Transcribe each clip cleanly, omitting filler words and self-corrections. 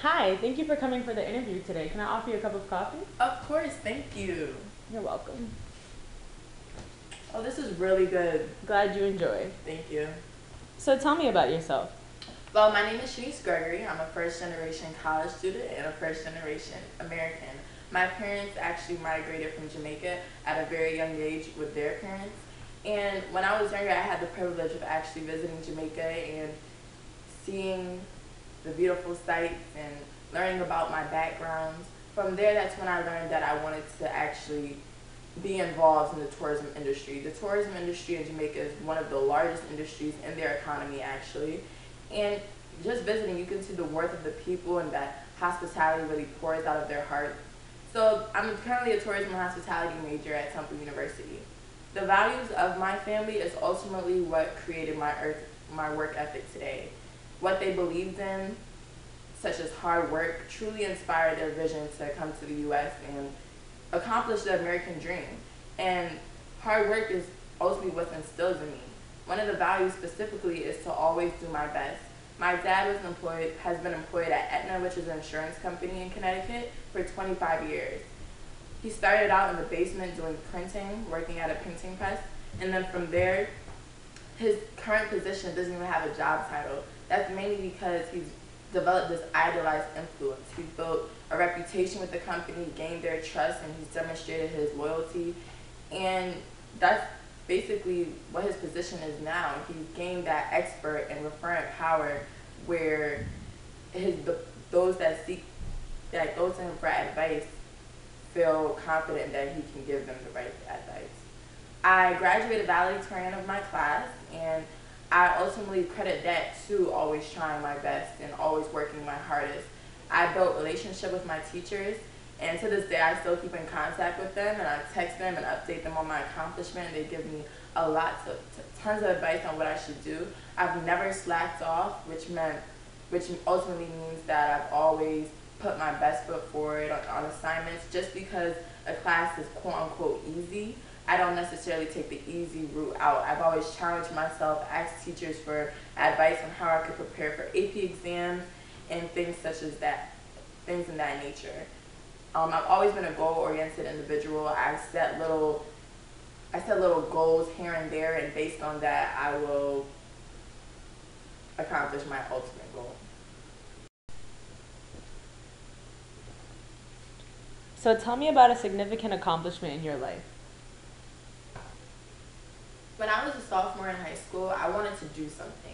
Hi, thank you for coming for the interview today. Can I offer you a cup of coffee? Of course, thank you. You're welcome. Oh, this is really good. Glad you enjoy. Thank you. So tell me about yourself. Well, my name is Shanice Gregory. I'm a first generation college student and a first generation American. My parents actually migrated from Jamaica at a very young age with their parents. And when I was younger, I had the privilege of actually visiting Jamaica and seeing the beautiful sights and learning about my backgrounds. From there, that's when I learned that I wanted to actually be involved in the tourism industry. The tourism industry in Jamaica is one of the largest industries in their economy, actually. And just visiting, you can see the worth of the people and that hospitality really pours out of their heart. So I'm currently a tourism and hospitality major at Temple University. The values of my family is ultimately what created my work ethic today. What they believed in, such as hard work, truly inspired their vision to come to the U.S. and accomplish the American dream. And hard work is ultimately what's instilled in me. One of the values specifically is to always do my best. My dad has been employed at Aetna, which is an insurance company in Connecticut, for 25 years. He started out in the basement doing printing, working at a printing press, and then from there, his current position doesn't even have a job title. That's mainly because he's developed this idolized influence. He's built a reputation with the company, gained their trust, and he's demonstrated his loyalty. And that's basically what his position is now. He's gained that expert and referent power where those that go to him for advice feel confident that he can give them the right advice. I graduated valedictorian of my class, and I ultimately credit that to always trying my best and always working my hardest. I built relationship with my teachers, and to this day I still keep in contact with them, and I text them and update them on my accomplishment. They give me tons of advice on what I should do. I've never slacked off, which ultimately means that I've always put my best foot forward on assignments. Just because a class is quote unquote easy, I don't necessarily take the easy route out. I've always challenged myself, asked teachers for advice on how I could prepare for AP exams and things such as that, things in that nature. I've always been a goal-oriented individual. I set little goals here and there, and based on that, I will accomplish my ultimate goal. So tell me about a significant accomplishment in your life. When I was a sophomore in high school, I wanted to do something.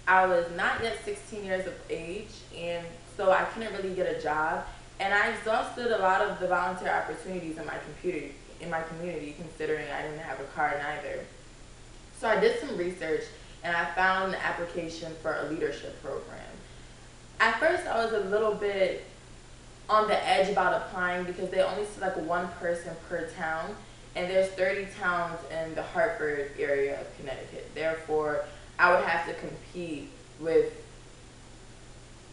I was not yet 16 years of age, and so I couldn't really get a job. And I exhausted a lot of the volunteer opportunities in my community, considering I didn't have a car neither. So I did some research, and I found an application for a leadership program. At first, I was a little bit on the edge about applying because they only select one person per town, and there's 30 towns in the Hartford area of Connecticut. Therefore, I would have to compete with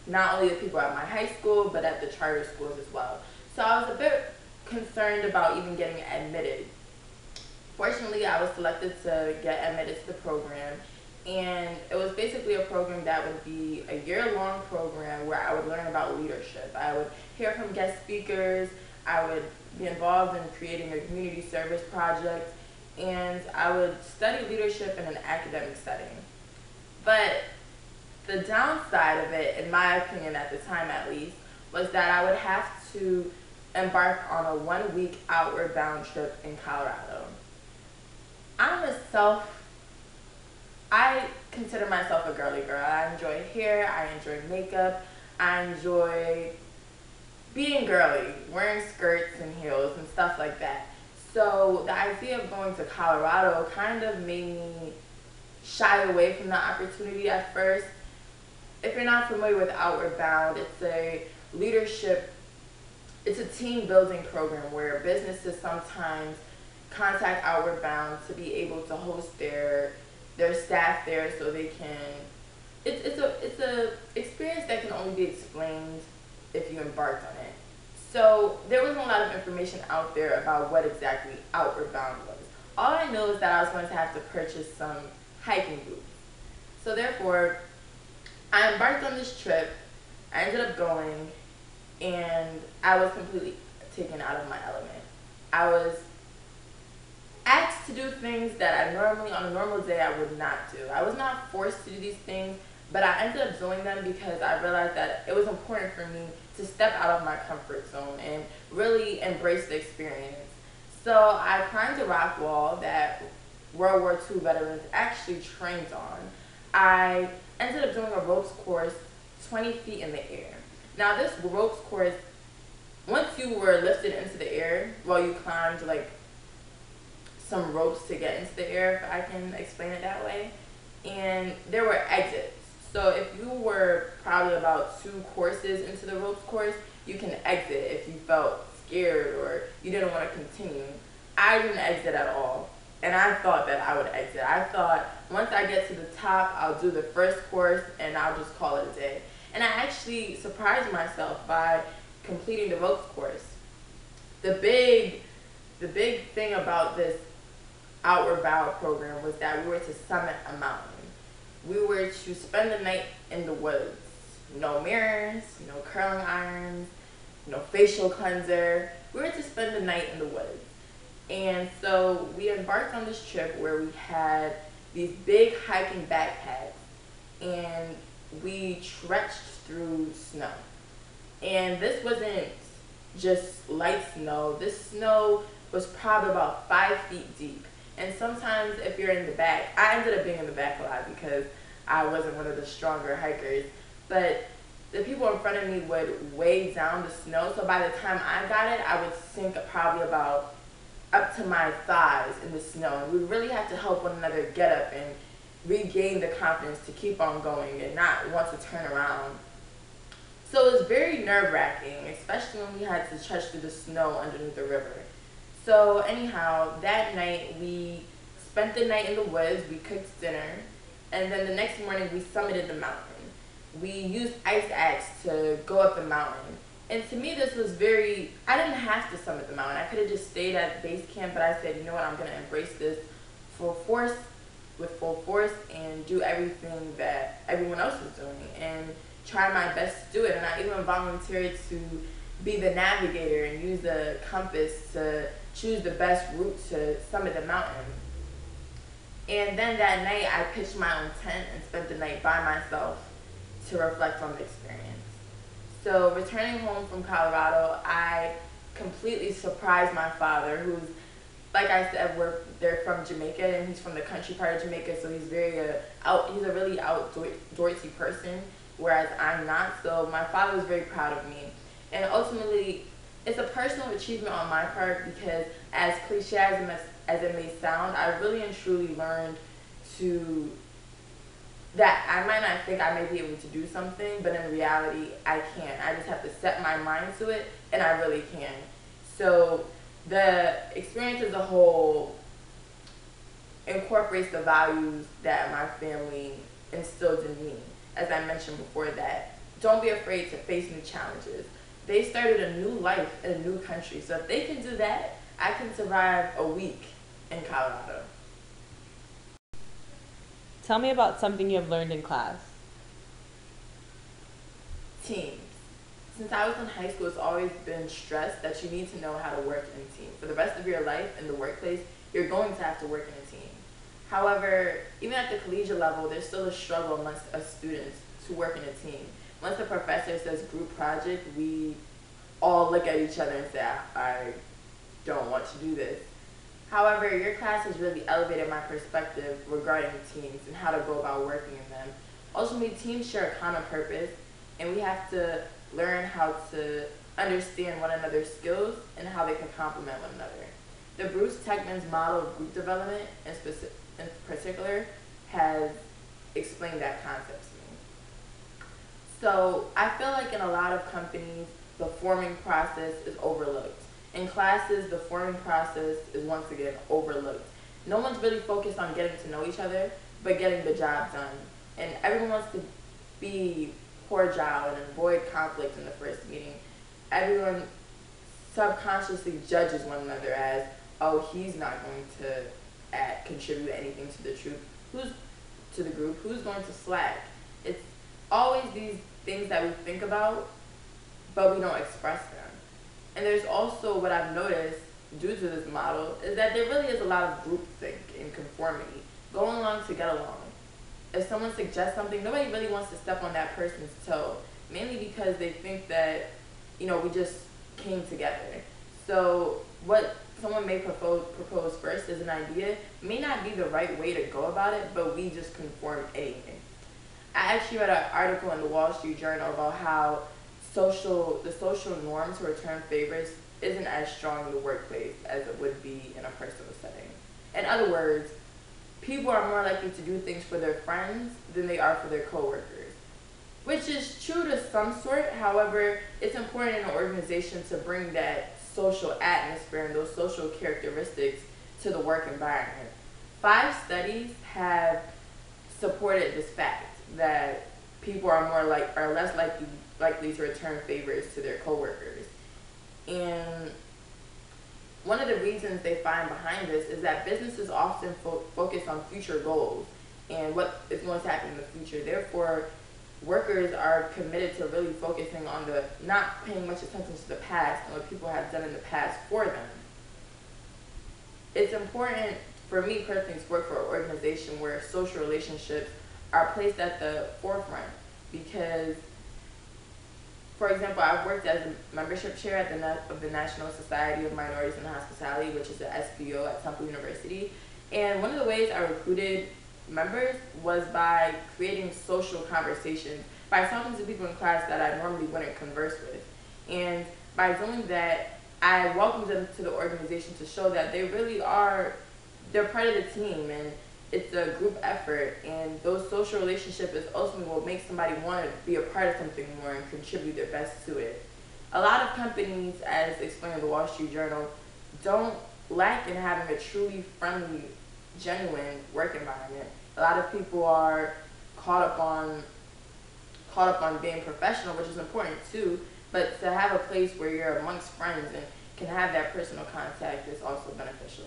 not only the people at my high school, but at the charter schools as well. So I was a bit concerned about even getting admitted. Fortunately, I was selected to get admitted to the program, and it was basically a program that would be a year-long program where I would learn about leadership. I would hear from guest speakers, I would be involved in creating a community service project, and I would study leadership in an academic setting. But the downside of it, in my opinion at the time at least, was that I would have to embark on a 1-week outward bound trip in Colorado. I'm a I consider myself a girly girl. I enjoy hair, I enjoy makeup, I enjoy being girly, wearing skirts and heels and stuff like that. So the idea of going to Colorado kind of made me shy away from the opportunity at first. If you're not familiar with Outward Bound, it's a team building program where businesses sometimes contact Outward Bound to be able to host their staff there so they can, it's a experience that can only be explained if you embarked on it. So there wasn't a lot of information out there about what exactly Outward Bound was. All I know is that I was going to have to purchase some hiking boots. So therefore, I embarked on this trip. I ended up going, and I was completely taken out of my element. I was asked to do things that I normally, on a normal day, I would not do. I was not forced to do these things, but I ended up doing them because I realized that it was important for me to step out of my comfort zone and really embrace the experience. So I climbed a rock wall that World War II veterans actually trained on. I ended up doing a ropes course 20 feet in the air. Now this ropes course, once you were lifted into the air, well, you climbed like some ropes to get into the air, if I can explain it that way. And there were exits. So if you were probably about 2 courses into the ropes course, you can exit if you felt scared or you didn't want to continue. I didn't exit at all. And I thought that I would exit. I thought once I get to the top, I'll do the first course and I'll just call it a day. And I actually surprised myself by completing the ropes course. The big thing about this Outward Bound program was that we were to summit a mountain. We were to spend the night in the woods. No mirrors, no curling irons, no facial cleanser. We were to spend the night in the woods. And so we embarked on this trip where we had these big hiking backpacks and we trekked through snow. And this wasn't just light snow. This snow was probably about 5 feet deep. And sometimes if you're in the back, I ended up being in the back a lot because I wasn't one of the stronger hikers, but the people in front of me would weigh down the snow. So by the time I got it, I would sink probably about up to my thighs in the snow. And we really had to help one another get up and regain the confidence to keep on going and not want to turn around. So it was very nerve-wracking, especially when we had to trudge through the snow underneath the river. So anyhow, that night we spent the night in the woods, we cooked dinner, and then the next morning we summited the mountain. We used ice axe to go up the mountain. And to me this was I didn't have to summit the mountain. I could have just stayed at base camp, but I said, you know what, I'm going to embrace this with full force and do everything that everyone else was doing and try my best to do it. And I even volunteered to be the navigator and use the compass to choose the best route to summit the mountain. And then that night I pitched my own tent and spent the night by myself to reflect on the experience. So returning home from Colorado, I completely surprised my father, who's, like I said, they're from Jamaica and he's from the country part of Jamaica, so he's he's a really outdoorsy person, whereas I'm not. So my father was very proud of me. And ultimately, it's a personal achievement on my part because as cliche as it may sound, I really and truly learned that I might not think I may be able to do something, but in reality, I can. I just have to set my mind to it, and I really can. So the experience as a whole incorporates the values that my family instilled in me. As I mentioned before that, don't be afraid to face new challenges. They started a new life in a new country. So if they can do that, I can survive a week in Colorado. Tell me about something you have learned in class. Teams. Since I was in high school, it's always been stressed that you need to know how to work in a team. For the rest of your life in the workplace, you're going to have to work in a team. However, even at the collegiate level, there's still a struggle amongst us students to work in a team. Once the professor says group project, we all look at each other and say, I don't want to do this. However, your class has really elevated my perspective regarding teams and how to go about working in them. Ultimately, teams share a common purpose, and we have to learn how to understand one another's skills and how they can complement one another. The Bruce Techman's model of group development in particular has explained that concept to me. So I feel like in a lot of companies, the forming process is overlooked. In classes, the forming process is once again overlooked. No one's really focused on getting to know each other, but getting the job done. And everyone wants to be cordial and avoid conflict in the first meeting. Everyone subconsciously judges one another as, oh, he's not going to contribute anything to the group, who's going to slack. It's always these things that we think about, but we don't express them. And there's also what I've noticed due to this model is that there really is a lot of groupthink and conformity, going along to get along. If someone suggests something, nobody really wants to step on that person's toe, mainly because they think that, we just came together. So what someone may propose first as an idea may not be the right way to go about it, but we just conform anyway. I actually read an article in the Wall Street Journal about how the social norm to return favors isn't as strong in the workplace as it would be in a personal setting. In other words, people are more likely to do things for their friends than they are for their coworkers, which is true to some sort. However, it's important in an organization to bring that social atmosphere and those social characteristics to the work environment. 5 studies have supported this fact that people are less likely to return favors to their coworkers. And one of the reasons they find behind this is that businesses often focus on future goals and what is going to happen in the future. Therefore, workers are committed to really focusing on not paying much attention to the past and what people have done in the past for them. It's important for me personally to work for an organization where social relationships are placed at the forefront because, for example, I've worked as a membership chair of the National Society of Minorities in Hospitality, which is the SBO at Temple University. And one of the ways I recruited members was by creating social conversations, by talking to people in class that I normally wouldn't converse with. And by doing that, I welcomed them to the organization to show that they're part of the team, and it's a group effort, and those social relationships is ultimately what makes somebody want to be a part of something more and contribute their best to it. A lot of companies, as explained in the Wall Street Journal, don't lack in having a truly friendly, genuine work environment. A lot of people are caught up on being professional, which is important too, but to have a place where you're amongst friends and can have that personal contact is also beneficial.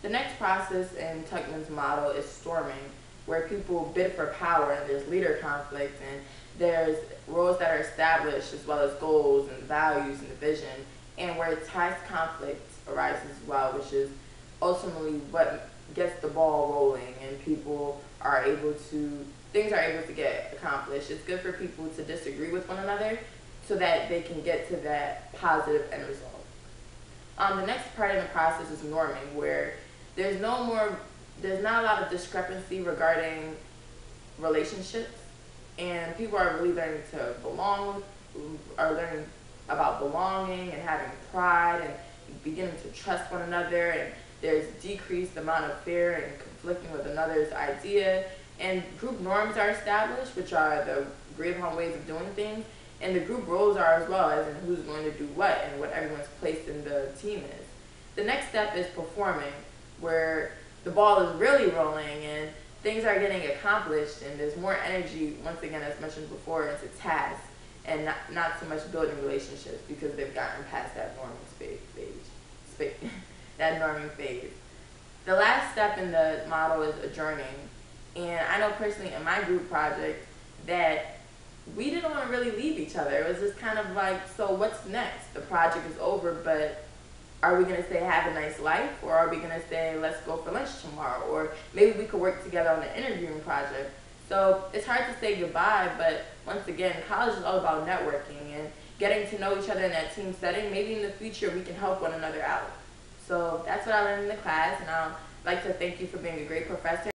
The next process in Tuckman's model is storming, where people bid for power and there's leader conflict and there's roles that are established as well as goals and values and the vision, and where ties conflict arises as well, which is ultimately what gets the ball rolling and things are able to get accomplished. It's good for people to disagree with one another so that they can get to that positive end result. The next part of the process is norming, where there's not a lot of discrepancy regarding relationships, and people are really learning to are learning about belonging and having pride and beginning to trust one another, and there's decreased amount of fear and conflicting with another's idea, and group norms are established, which are the agreed upon ways of doing things, and the group roles are as well, as in who's going to do what and what everyone's place in the team is. The next step is performing, where the ball is really rolling and things are getting accomplished and there's more energy, once again, as mentioned before, into tasks and not so much building relationships because they've gotten past that norming phase. The last step in the model is adjourning. And I know personally in my group project that we didn't want to really leave each other. It was just kind of like, so what's next? The project is over, but are we going to say have a nice life, or are we going to say let's go for lunch tomorrow, or maybe we could work together on an interviewing project? So it's hard to say goodbye, but once again, college is all about networking and getting to know each other in that team setting. Maybe in the future we can help one another out. So that's what I learned in the class, and I'd like to thank you for being a great professor.